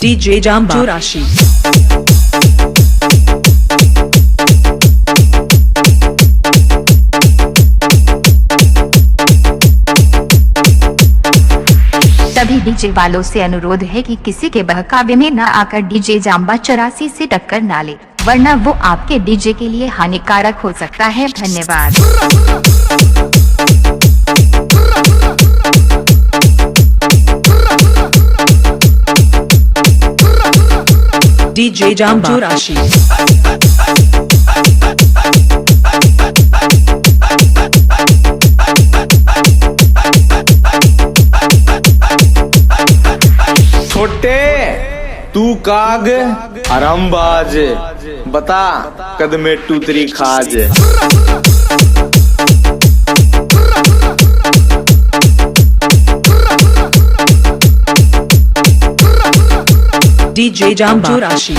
DJ Jamba Jorashi। सभी DJ वालों से अनुरोध है कि किसी के बहकावे में न आकर डीजे जाम्बा 84 से टक्कर ना ले, वरना वो आपके डीजे के लिए हानिकारक हो सकता है। धन्यवाद। DJ Jamba Jorashi। छोटे तू काग आरामबाज, बता कद में टूतरी खाज। DJ Jamba Jorashi।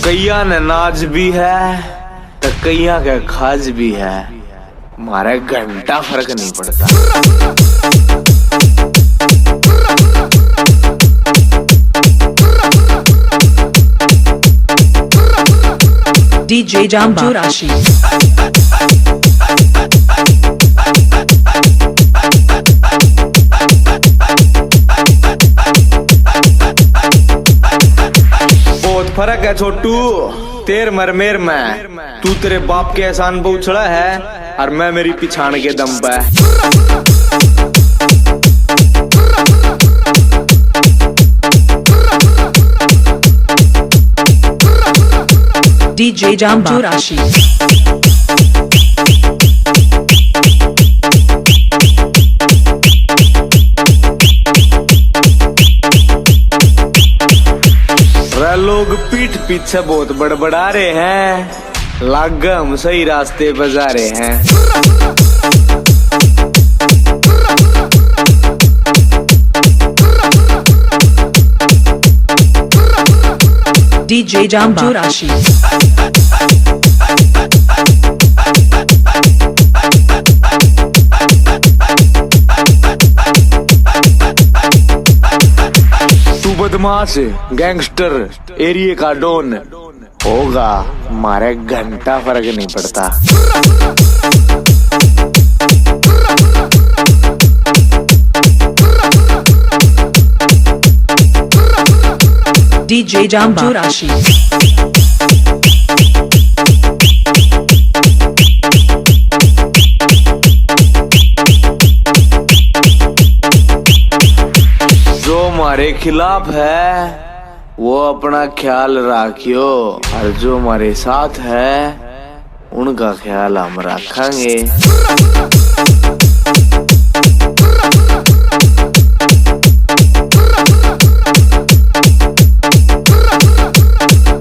कैया ने नाज भी है तो कैया का खाज भी है, मारे घंटा फर्क नहीं पड़ता। DJ Jamba Jorashi। बहुत फर्क है छोटू तेर मरमेर में। तू तेरे बाप के एहसान पे उछला है और मैं मेरी पिछाड़ के दम पे। DJ Jamba Jorashi। लोग पीठ पीछे बहुत बड़बड़ा रहे हैं, लाग हम सही रास्ते पर जा रहे हैं। DJ Jamba Jorashi। बदमाश गैंगस्टर एरिया का डॉन होगा, मारे घंटा फर्क नहीं पड़ता। DJ Jamba Jorashi। हमारे खिलाफ है वो अपना ख्याल रखियो, और जो हमारे साथ है उनका ख्याल हम रखेंगे।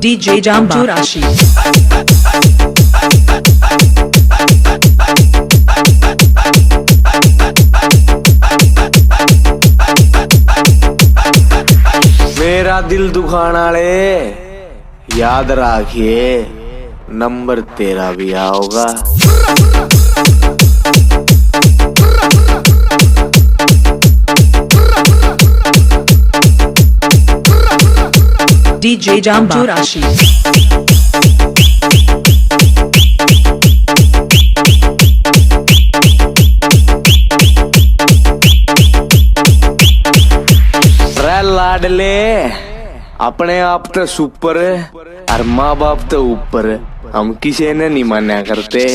DJ Jamba Jorashi। मेरा दिल दुखाने वाले याद रखिए, नंबर तेरा भी आओगा। DJ Jamba Jorashi। लाडले अपने आप तो सुपर और माँ बाप तो ऊपर, हम किसी ने नहीं मान्या करते।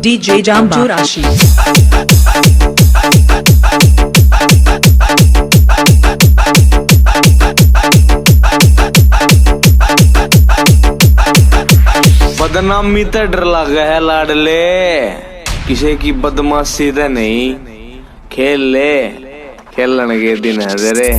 DJ Jamba Jorashi। बदनामी तो डर लगा है लाडले, किसी की बदमाशी तो नहीं। खेल ले, खेलने के दिन है जरे।